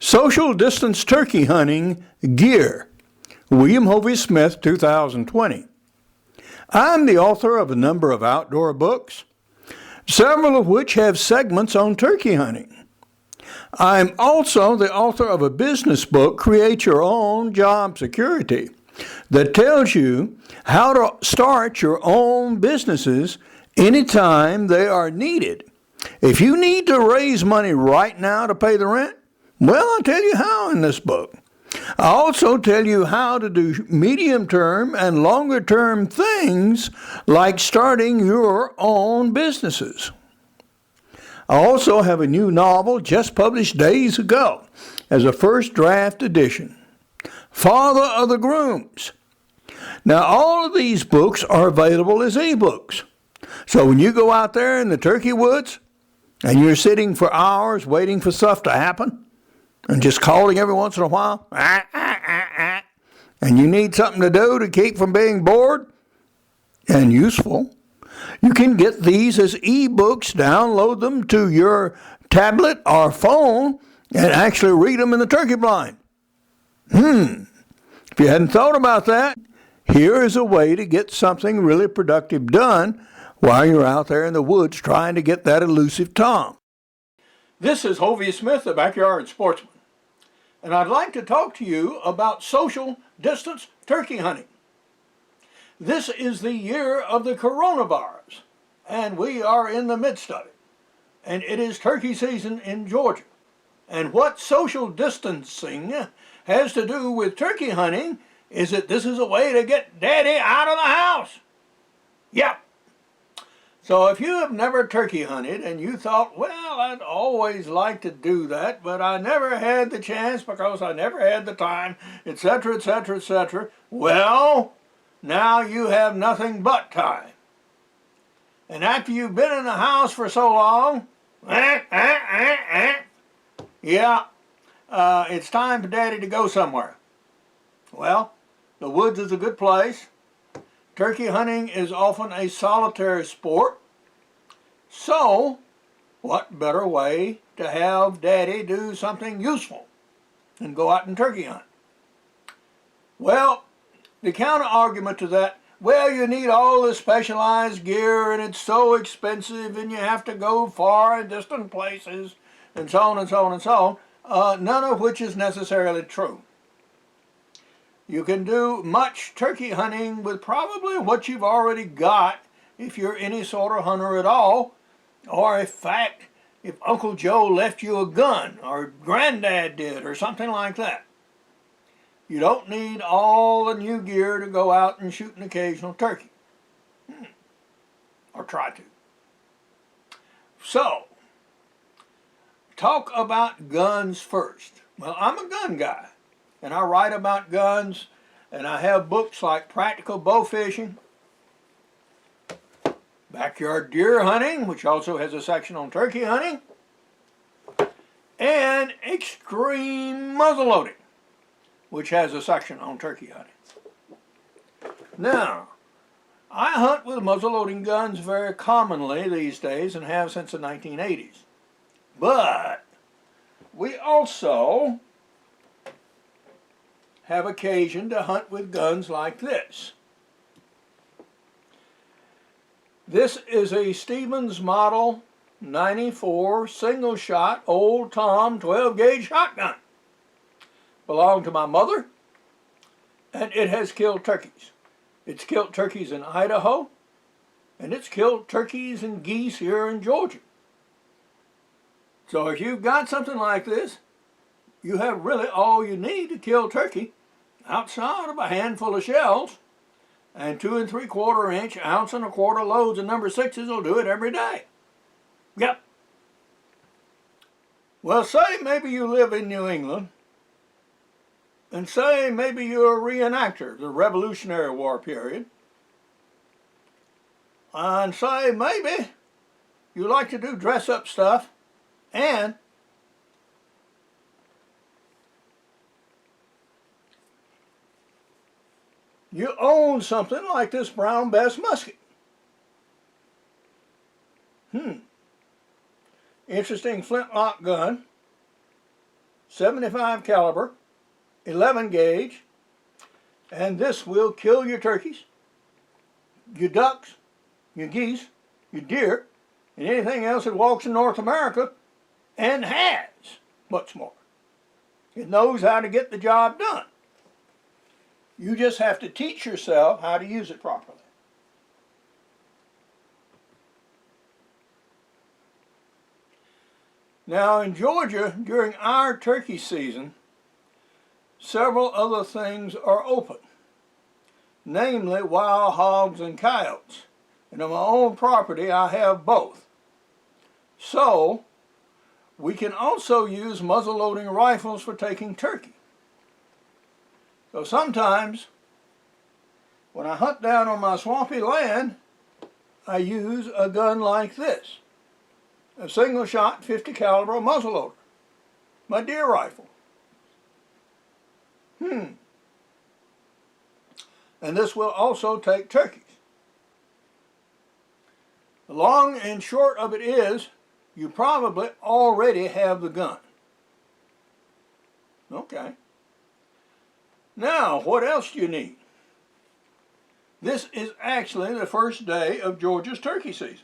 Social Distance Turkey Hunting Gear, William Hovey Smith, 2020. I'm the author of a number of outdoor books, several of which have segments on turkey hunting. I'm also the author of a business book, Create Your Own Job Security, that tells you how to start your own businesses anytime they are needed. If you need to raise money right now to pay the rent, well, I'll tell you how in this book. I also tell you how to do medium-term and longer-term things like starting your own businesses. I also have a new novel just published days ago as a first draft edition, Father of the Grooms. Now, all of these books are available as ebooks. So when you go out there in the turkey woods and you're sitting for hours waiting for stuff to happen and just calling every once in a while, and you need something to do to keep from being bored and useful, you can get these as ebooks, download them to your tablet or phone, and actually read them in the turkey blind. If you hadn't thought about that, here is a way to get something really productive done while you're out there in the woods trying to get that elusive tom. This is Hovey Smith, the Backyard Sportsman, and I'd like to talk to you about social distance turkey hunting. This is the year of the coronavirus, and we are in the midst of it, and it is turkey season in Georgia. And what social distancing has to do with turkey hunting is that this is a way to get Daddy out of the house. Yep. So if you have never turkey hunted and you thought, well, I'd always like to do that, but I never had the chance because I never had the time, etc., etc., etc., well, now you have nothing but time. And after you've been in the house for so long, it's time for Daddy to go somewhere. Well, the woods is a good place. Turkey hunting is often a solitary sport. So, what better way to have Daddy do something useful than go out and turkey hunt? Well, the counter argument to that, well, you need all this specialized gear and it's so expensive and you have to go far and distant places and so on and so on and so on, none of which is necessarily true. You can do much turkey hunting with probably what you've already got if you're any sort of hunter at all, or in fact, if Uncle Joe left you a gun, or Granddad did, or something like that. You don't need all the new gear to go out and shoot an occasional turkey. Or try to. So, talk about guns first. Well, I'm a gun guy. And I write about guns, and I have books like Practical Bow Fishing, Backyard Deer Hunting, which also has a section on turkey hunting, and Extreme Muzzleloading, which has a section on turkey hunting. Now, I hunt with muzzleloading guns very commonly these days and have since the 1980s. But we also have occasion to hunt with guns like this. This is a Stevens Model 94 single shot old Tom 12 gauge shotgun. Belonged to my mother, and it has killed turkeys. It's killed turkeys in Idaho, and it's killed turkeys and geese here in Georgia. So if you've got something like this, you have really all you need to kill turkey outside of a handful of shells, and 2 3/4 inch, ounce and a quarter loads of number 6s will do it every day. Yep. Well, say maybe you live in New England, and say maybe you're a reenactor of the Revolutionary War period, and say maybe you like to do dress-up stuff, and you own something like this brown Bess musket. Interesting flintlock gun. .75 caliber, 11 gauge, and this will kill your turkeys, your ducks, your geese, your deer, and anything else that walks in North America, and has much more. It knows how to get the job done. You just have to teach yourself how to use it properly. Now in Georgia, during our turkey season, several other things are open, namely wild hogs and coyotes. And on my own property, I have both. So, we can also use muzzleloading rifles for taking turkey. So sometimes, when I hunt down on my swampy land, I use a gun like this. A single shot 50 caliber muzzleloader. My deer rifle. And this will also take turkeys. The long and short of it is, you probably already have the gun. Okay. Now, what else do you need? This is actually the first day of Georgia's turkey season.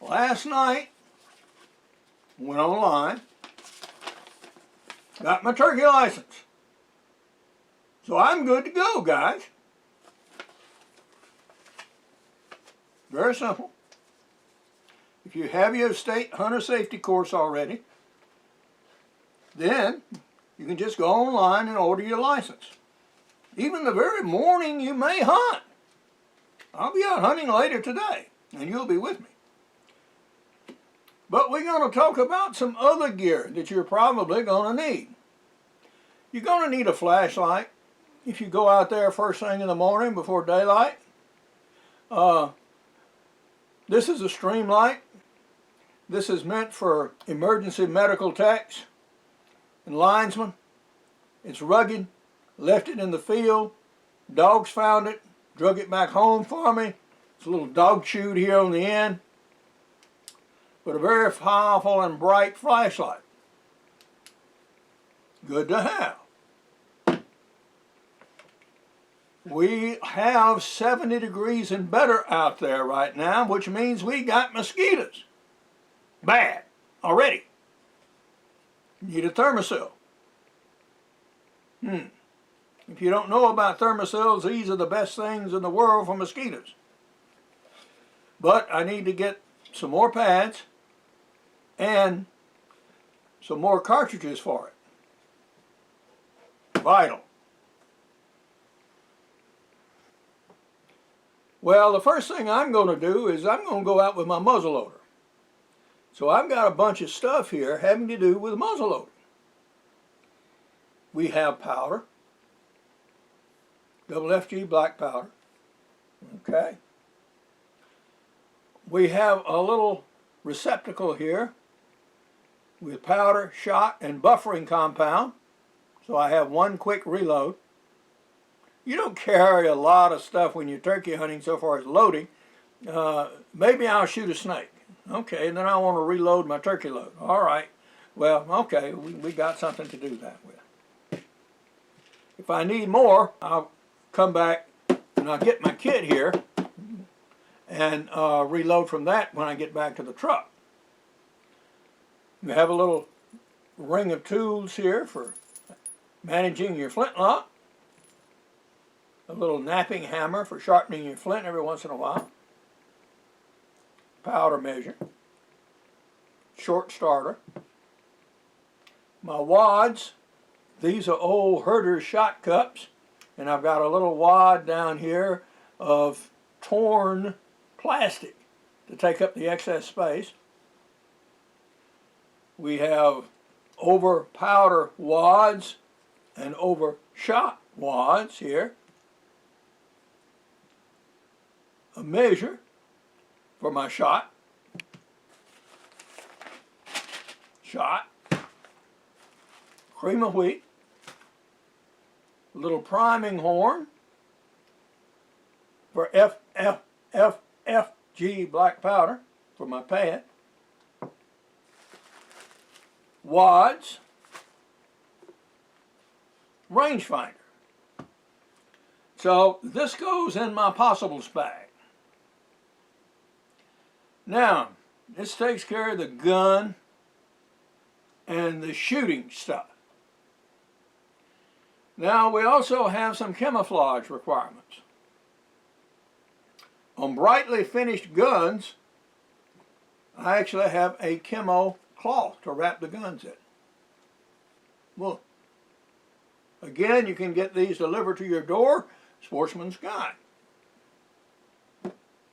Last night, went online, got my turkey license. So I'm good to go, guys. Very simple. If you have your state hunter safety course already, then you can just go online and order your license. Even the very morning you may hunt. I'll be out hunting later today, and you'll be with me. But we're going to talk about some other gear that you're probably going to need. You're going to need a flashlight if you go out there first thing in the morning before daylight. This is a stream light. This is meant for emergency medical techs and linesmen. It's rugged. Left it in the field. Dogs found it. Drug it back home for me. It's a little dog chute here on the end. But a very powerful and bright flashlight. Good to have. We have 70 degrees and better out there right now, which means we got mosquitoes. Bad. Already. Need a thermocell. If you don't know about thermocells, these are the best things in the world for mosquitoes. But I need to get some more pads and some more cartridges for it. Vital. Well, the first thing I'm going to do is I'm going to go out with my muzzleloader. So I've got a bunch of stuff here having to do with muzzleloading. We have powder, double FG black powder. Okay. We have a little receptacle here with powder, shot, and buffering compound. So I have one quick reload. You don't carry a lot of stuff when you're turkey hunting so far as loading. Maybe I'll shoot a snake. Okay, and then I want to reload my turkey load. All right. Well, okay, we got something to do that with. If I need more, I'll come back and I'll get my kit here and reload from that when I get back to the truck. We have a little ring of tools here for managing your flintlock. A little knapping hammer for sharpening your flint every once in a while. Powder measure. Short starter. My wads. These are old herder's shot cups. And I've got a little wad down here of torn plastic to take up the excess space. We have over powder wads and over shot wads here. A measure for my shot. Cream of wheat. A little priming horn for FFFFG black powder for my pad. Wads rangefinder. So this goes in my possibles bag. Now, this takes care of the gun and the shooting stuff. Now, we also have some camouflage requirements. On brightly finished guns, I actually have a camo cloth to wrap the guns in. Well, again, you can get these delivered to your door, Sportsman's Guide,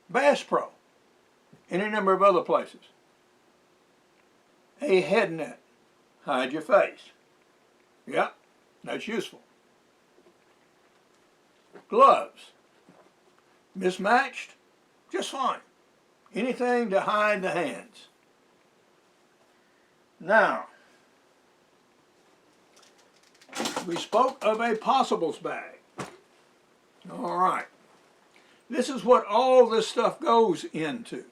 Bass Pro, any number of other places. A head net, hide your face. Yeah, that's useful. Gloves, mismatched, just fine. Anything to hide the hands. Now, we spoke of a possibles bag. All right. This is what all this stuff goes into.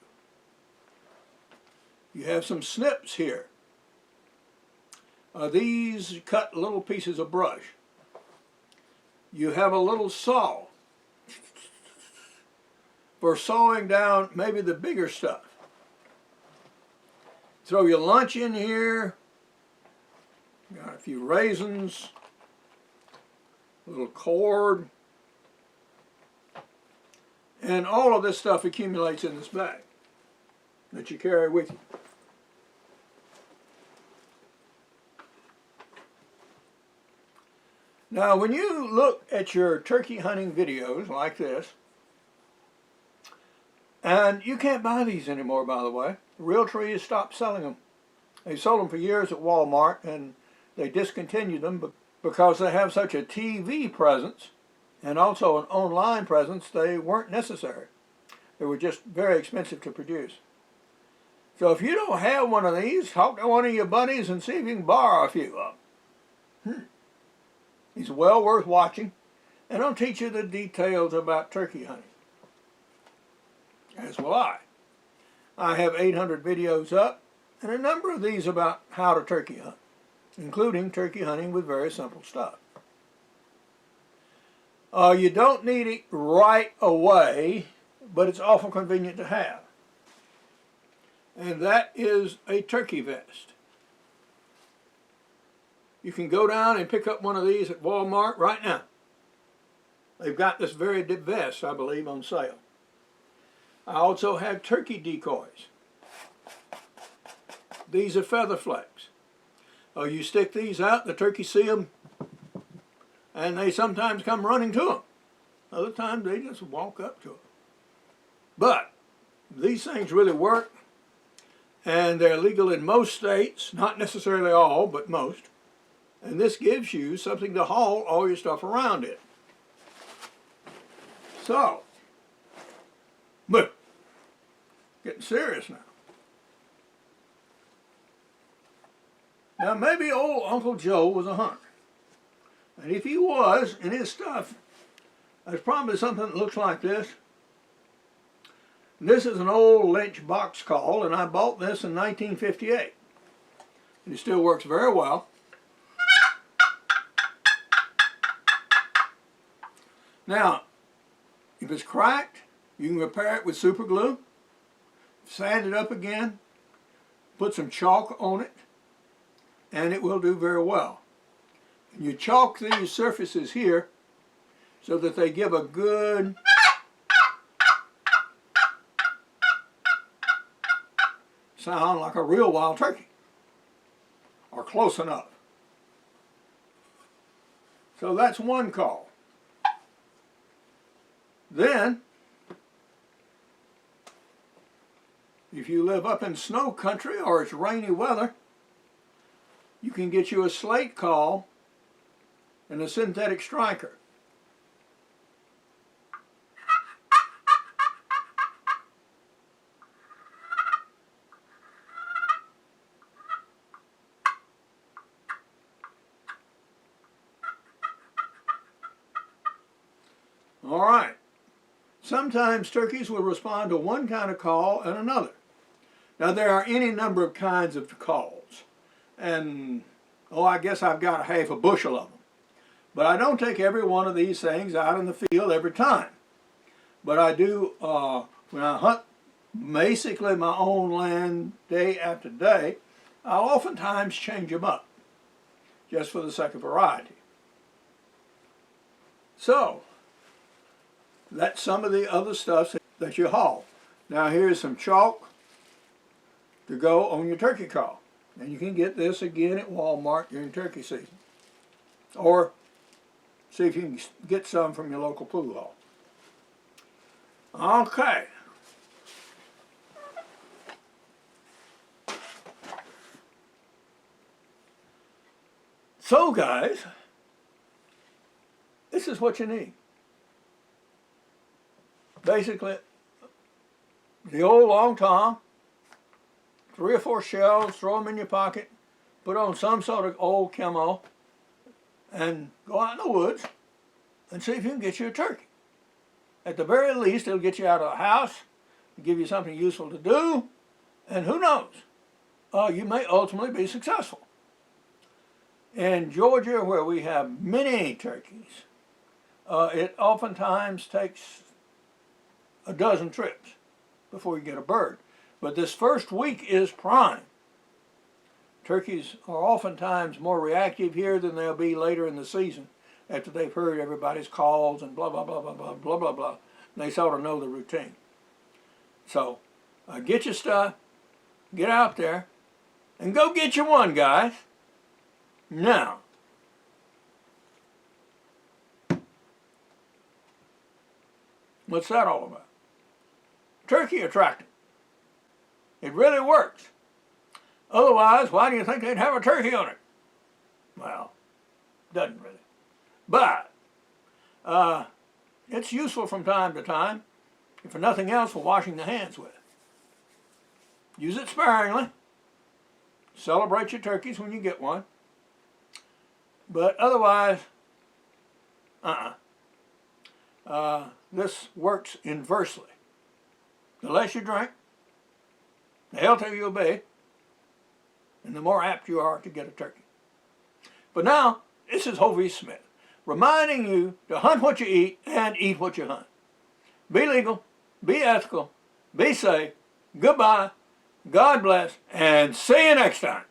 You have some snips here. These cut little pieces of brush. You have a little saw for sawing down maybe the bigger stuff. Throw your lunch in here. Got a few raisins, a little cord, and all of this stuff accumulates in this bag that you carry with you. Now, when you look at your turkey hunting videos like this, and you can't buy these anymore, by the way. Realtree has stopped selling them. They sold them for years at Walmart, and they discontinued them because they have such a TV presence and also an online presence. They weren't necessary. They were just very expensive to produce. So if you don't have one of these, talk to one of your buddies and see if you can borrow a few of them. He's well worth watching, and I'll teach you the details about turkey hunting. As will I. I have 800 videos up, and a number of these about how to turkey hunt, including turkey hunting with very simple stuff. You don't need it right away, but it's awful convenient to have. And that is a turkey vest. You can go down and pick up one of these at Walmart right now. They've got this very vest, I believe, on sale. I also have turkey decoys. These are feather flecks. You stick these out, the turkeys see them, and they sometimes come running to them. Other times they just walk up to them. But these things really work, and they're legal in most states, not necessarily all, but most. And this gives you something to haul all your stuff around it. So, but getting serious now. Now maybe old Uncle Joe was a hunter. And if he was, and his stuff, there's probably something that looks like this. This is an old Lynch Box Call, and I bought this in 1958. And it still works very well. Now, if it's cracked, you can repair it with super glue, sand it up again, put some chalk on it, and it will do very well. And you chalk these surfaces here so that they give a good sound like a real wild turkey, or close enough. So that's one call. Then, if you live up in snow country or it's rainy weather, you can get you a slate call and a synthetic striker. All right. Sometimes turkeys will respond to one kind of call and another. Now there are any number of kinds of calls, and I guess I've got a half a bushel of them. But I don't take every one of these things out in the field every time. But I do, when I hunt basically my own land day after day, I'll oftentimes change them up, just for the sake of variety. So, that's some of the other stuff that you haul. Now here's some chalk to go on your turkey call. And you can get this again at Walmart during turkey season. Or see if you can get some from your local pool hall. Okay. So guys, this is what you need. Basically, the old long tom, 3 or 4 shells, throw them in your pocket, put on some sort of old camo, and go out in the woods and see if you can get you a turkey. At the very least, it'll get you out of the house, give you something useful to do, and who knows, you may ultimately be successful. In Georgia, where we have many turkeys, it oftentimes takes a dozen trips before you get a bird. But this first week is prime. Turkeys are oftentimes more reactive here than they'll be later in the season after they've heard everybody's calls and blah, blah, blah, blah, blah, blah, blah, blah. And they sort of know the routine. So get your stuff, get out there, and go get you one, guys. Now, what's that all about? Turkey attractant. It really works. Otherwise, why do you think they'd have a turkey on it? Well, doesn't really. But it's useful from time to time, if for nothing else, for washing the hands with. Use it sparingly. Celebrate your turkeys when you get one. But otherwise, this works inversely. The less you drink, the healthier you'll be, and the more apt you are to get a turkey. But now, this is Hovey Smith, reminding you to hunt what you eat and eat what you hunt. Be legal, be ethical, be safe, goodbye, God bless, and see you next time.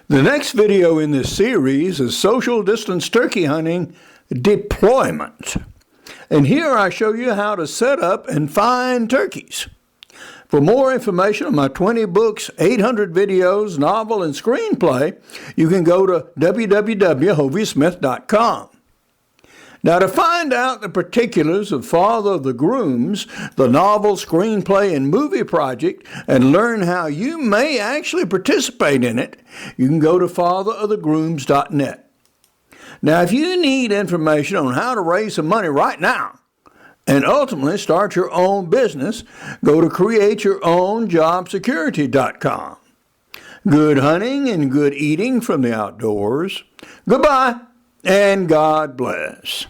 The next video in this series is Social Distance Turkey Hunting Deployment. And here I show you how to set up and find turkeys. For more information on my 20 books, 800 videos, novel, and screenplay, you can go to www.hoveysmith.com. Now, to find out the particulars of Father of the Grooms, the novel, screenplay, and movie project, and learn how you may actually participate in it, you can go to fatherofthegrooms.net. Now, if you need information on how to raise some money right now and ultimately start your own business, go to createyourownjobsecurity.com. Good hunting and good eating from the outdoors. Goodbye, and God bless.